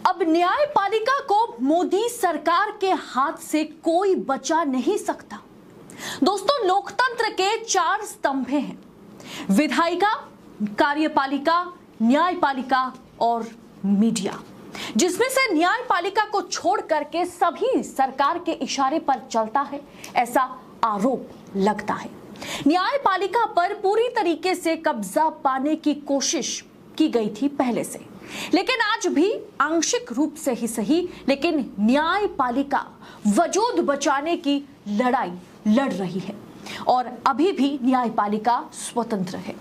अब न्यायपालिका को मोदी सरकार के हाथ से कोई बचा नहीं सकता। दोस्तों, लोकतंत्र के चार स्तंभ हैं: विधायिका, कार्यपालिका, न्यायपालिका और मीडिया, जिसमें से न्यायपालिका को छोड़ करके सभी सरकार के इशारे पर चलता है, ऐसा आरोप लगता है। न्यायपालिका पर पूरी तरीके से कब्जा पाने की कोशिश की गई थी पहले से, लेकिन आज भी आंशिक रूप से ही सही, लेकिन न्यायपालिका वजूद बचाने की लड़ाई लड़ रही है और अभी भी न्यायपालिका स्वतंत्र है।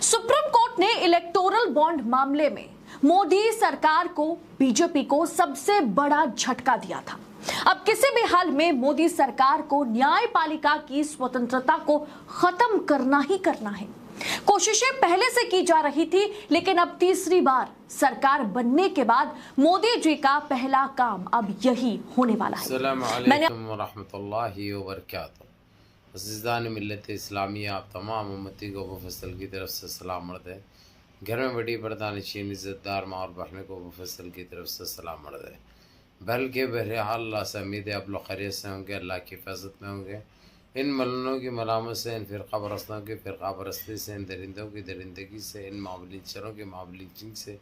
सुप्रीम कोर्ट ने इलेक्टोरल बॉन्ड मामले में मोदी सरकार को, बीजेपी को सबसे बड़ा झटका दिया था। अब किसी भी हाल में मोदी सरकार को न्यायपालिका की स्वतंत्रता को खत्म करना ही करना है। कोशिशें पहले से की जा रही थी, लेकिन अब तीसरी बार सरकार बनने के बाद मोदी जी का पहला काम अब यही होने वाला है। अस्सलाम वालेकुम वरहमतुल्लाहि वबरकातुहू। अज़ीज़ान मिल्लत इस्लामिया, आप तमाम उम्मती को अबू फैसल की तरफ से सलाम अर्ज़ है। घर में बड़ी पर्दानशीन इज़्ज़तदार माँ और बहन को अबू फैसल की तरफ से सलाम अर्ज़ है। बल्कि बहरहाल अल्लाह से उम्मीद है आप लोग खैरियत से होंगे, अल्लाह की हिफाजत में होंगे। इन मलनों की मलामत से, इन फ़िरक़ा परस्तों की फ़िरक़ा परस्ती से, इन दरिंदों की दरिंदगी से, इन मामूली चरों की मामूली चिंग से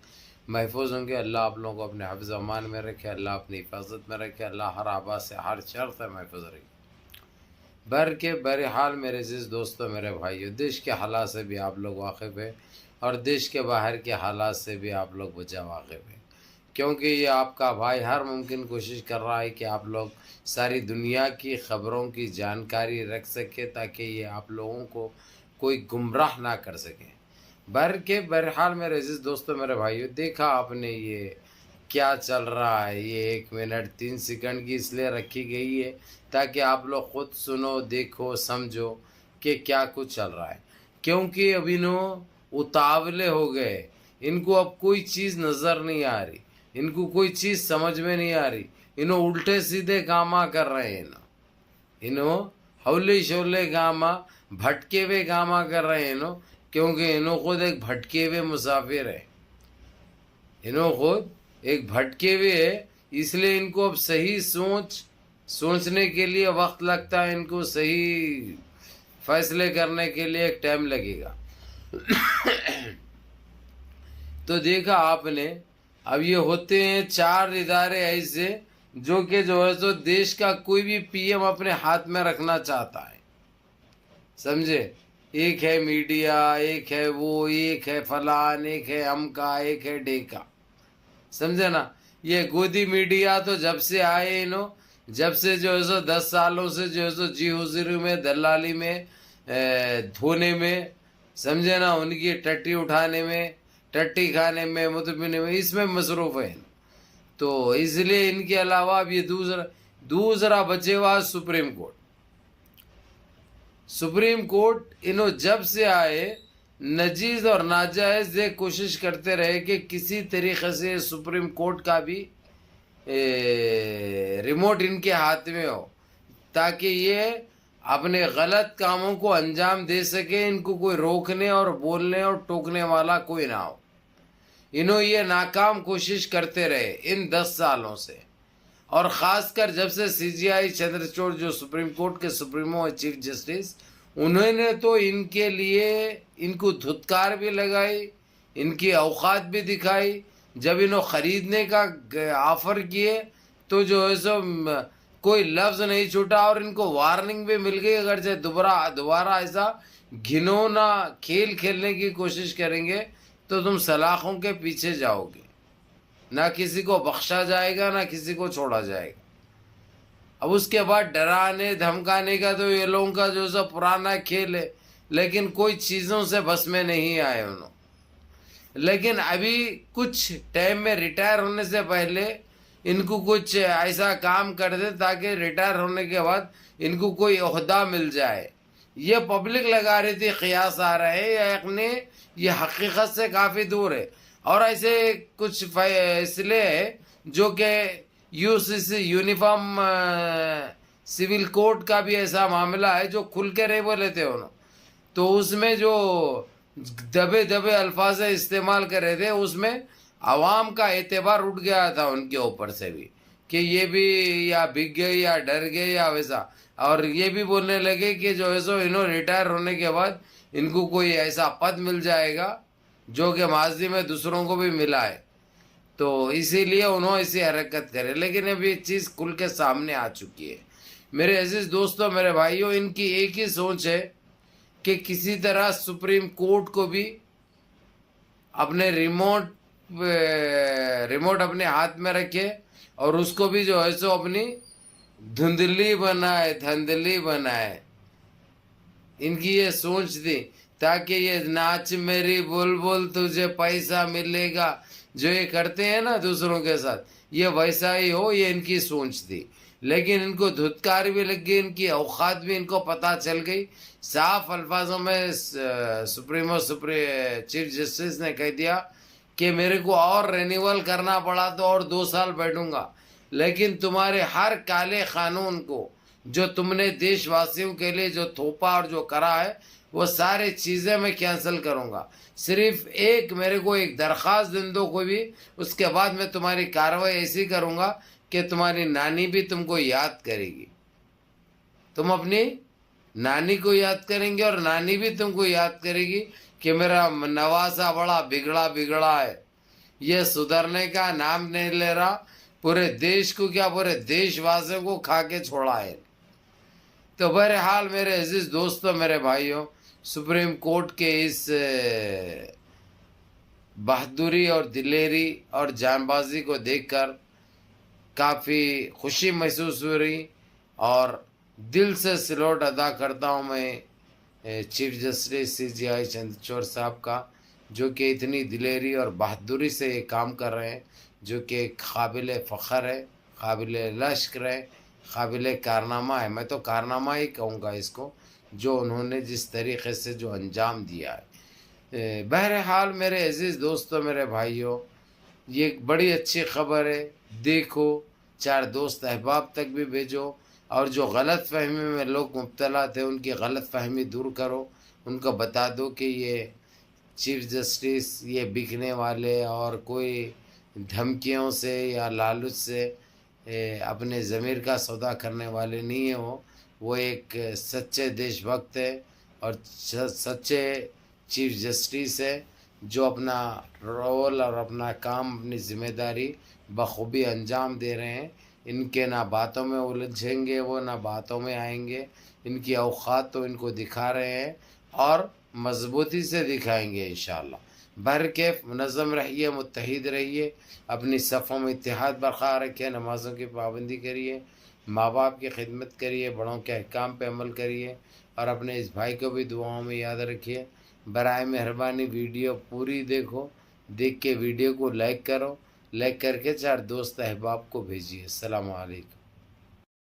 महफूज होंगे। अल्लाह आप लोगों को अपने हिफ्ज़ अमान में रखे, अल्लाह अपनी हिफाजत में रखे, अल्लाह हर आबा से, हर शर से महफूज रखे। बहरहाल मेरे अज़ीज़ दोस्तों, मेरे भाइयों, देश के हालात से भी आप लोग वाकिफ़ है और देश के बाहर के हालात से भी आप लोग बचा वाकिफ़ है, क्योंकि ये आपका भाई हर मुमकिन कोशिश कर रहा है कि आप लोग सारी दुनिया की ख़बरों की जानकारी रख सके, ताकि ये आप लोगों को कोई गुमराह ना कर सके। बहरहाल मेरे अज़ीज़ दोस्तों, मेरे भाइयों, देखा आपने ये क्या चल रहा है। ये 1 मिनट 3 सेकंड की इसलिए रखी गई है ताकि आप लोग ख़ुद सुनो, देखो, समझो कि क्या कुछ चल रहा है, क्योंकि अब इन्हों उतावले हो गए। इनको अब कोई चीज़ नज़र नहीं आ रही, इनको कोई चीज़ समझ में नहीं आ रही। इन्हों उल्टे सीधे कामा कर रहे हैं, इन्हों हौले शोले कामा, भटके हुए कामा कर रहे हैं इन्हों, क्योंकि इन्हों खुद एक भटके हुए मुसाफिर है। इन्हों खुद एक भटके हुए है, इसलिए इनको अब सही सोचने के लिए वक्त लगता है, इनको सही फैसले करने के लिए एक टाइम लगेगा। तो देखा आपने, अब ये होते हैं 4 इदारे ऐसे जो है तो देश का कोई भी पीएम अपने हाथ में रखना चाहता है, समझे। एक है मीडिया, एक है वो, एक है फलान, एक है अमका, एक है डेका, समझे ना। ये गोदी मीडिया तो जब से आए इन्हों, जब से जो है सो 10 सालों से जो है सो जी हुजूरी में, दलाली में, धोने में, समझे ना, उनकी टट्टी उठाने में, टट्टी खाने में, मुतपीने में, इसमें मसरूफ़ है। तो इसलिए इनके अलावा अब ये दूसरा बचे हुआ सुप्रीम कोर्ट इन्हों जब से आए नजीज और नाजायज़ ये कोशिश करते रहे कि किसी तरीक़े से सुप्रीम कोर्ट का भी रिमोट इनके हाथ में हो, ताकि ये अपने गलत कामों को अंजाम दे सके, इनको कोई रोकने और बोलने और टोकने वाला कोई ना हो। इन्हों ये नाकाम कोशिश करते रहे इन 10 सालों से, और ख़ासकर जब से CJI चंद्रचूड़ जो सुप्रीम कोर्ट के सुप्रीमो चीफ जस्टिस, उन्होंने तो इनके लिए इनको धुतकार भी लगाई, इनकी औकात भी दिखाई। जब इन्हों ख़रीदने का ऑफ़र किए तो जो है सो कोई लफ्ज़ नहीं छूटा, और इनको वार्निंग भी मिल गई, अगर जो दोबारा ऐसा घिनौना खेल खेलने की कोशिश करेंगे तो तुम सलाखों के पीछे जाओगे, ना किसी को बख्शा जाएगा, ना किसी को छोड़ा जाएगा। अब उसके बाद डराने धमकाने का तो ये लोगों का जो सब पुराना खेल है, लेकिन कोई चीज़ों से बस में नहीं आए उन्होंने। लेकिन अभी कुछ टाइम में रिटायर होने से पहले इनको कुछ ऐसा काम कर दे ताकि रिटायर होने के बाद इनको कोई ओहदा मिल जाए। ये पब्लिक लगा रही थी, क़ियास आ रहे हैं, ये हकीकत से काफ़ी दूर है। और ऐसे कुछ फैसले हैं जो कि UCC यूनिफॉर्म सिविल कोड का भी ऐसा मामला है जो खुल के नहीं बोले थे उन्होंने, तो उसमें जो दबे दबे अल्फाज इस्तेमाल कर रहे थे, उसमें आवाम का एतबार उठ गया था उनके ऊपर से भी कि ये भी या बिक गए या डर गए या वैसा। और ये भी बोलने लगे कि जो है सो इन्होंने रिटायर होने के बाद इनको कोई ऐसा पद मिल जाएगा जो कि माजी में दूसरों को भी मिला है, तो इसीलिए उन्होंने ऐसी हरकत करे। लेकिन अब ये चीज़ खुल के सामने आ चुकी है। मेरे अजीज दोस्तों, मेरे भाइयों, इनकी एक ही सोच है कि किसी तरह सुप्रीम कोर्ट को भी अपने रिमोट अपने हाथ में रखे और उसको भी जो है सो अपनी धुंधली बनाए। इनकी ये सोच थी ताकि ये नाच मेरी बुलबुल तुझे पैसा मिलेगा जो ये करते हैं ना दूसरों के साथ, ये वैसा ही हो, ये इनकी सोच थी। लेकिन इनको धुतकार भी लग गई, इनकी औकात भी इनको पता चल गई। साफ अल्फाजों में चीफ जस्टिस ने कह दिया कि मेरे को और रिन्यूअल करना पड़ा तो और 2 साल बैठूंगा, लेकिन तुम्हारे हर काले कानून को जो तुमने देशवासियों के लिए जो थोपा और जो करा है वो सारी चीज़ें मैं कैंसिल करूंगा। सिर्फ एक मेरे को एक दरख्वास्त दिन दो कोई भी, उसके बाद मैं तुम्हारी कार्रवाई ऐसी करूंगा कि तुम्हारी नानी भी तुमको याद करेगी। तुम अपनी नानी को याद करेंगे और नानी भी तुमको याद करेगी कि मेरा नवासा बड़ा बिगड़ा है, ये सुधरने का नाम नहीं ले रहा, पूरे देश को क्या पूरे देशवासियों को खा के छोड़ा है। तो बहरहाल मेरे अजीज दोस्तों, मेरे भाइयों, सुप्रीम कोर्ट के इस बहादुरी और दिलेरी और जानबाजी को देखकर काफ़ी खुशी महसूस हो रही और दिल से सैल्यूट अदा करता हूँ मैं चीफ जस्टिस CJI चंद्रचूड़ साहब का, जो कि इतनी दिलेरी और बहादुरी से ये काम कर रहे हैं, जो कि काबिल फ़ख्र है, काबिल लश्कर है, काबिल कारनामा है। मैं तो कारनामा ही कहूँगा इसको, जो उन्होंने जिस तरीक़े से जो अंजाम दिया है। बहरहाल मेरे अजीज़ दोस्तों, मेरे भाइयों, ये एक बड़ी अच्छी ख़बर है। देखो, 4 दोस्त अहबाब तक भी भेजो और जो गलत फहमी में लोग मुब्तला थे उनकी गलत फहमी दूर करो, उनको बता दो कि ये चीफ जस्टिस ये बिकने वाले और कोई धमकियों से या लालच से अपने ज़मीर का सौदा करने वाले नहीं है। वो एक सच्चे देशभक्त है और सच्चे चीफ जस्टिस है, जो अपना रोल और अपना काम, अपनी ज़िम्मेदारी बखूबी अंजाम दे रहे हैं। इनके ना बातों में उलझेंगे वो, ना बातों में आएंगे। इनकी औकात तो इनको दिखा रहे हैं और मजबूती से दिखाएंगे इंशाअल्लाह। भर के मुनज़्ज़म रहिए, मुत्तहिद रहिए, अपनी सफ़ों में इत्तेहाद बरक़रार रखिए, नमाज़ों की पाबंदी करिए, माँ बाप की खिदमत करिए, बड़ों के अहकाम पे अमल करिए और अपने इस भाई को भी दुआओं में याद रखिए। बराए मेहरबानी वीडियो पूरी देखो, देख के वीडियो को लाइक करो, लाइक करके 4 दोस्त अहबाब को भेजिए। अस्सलामु अलैकुम।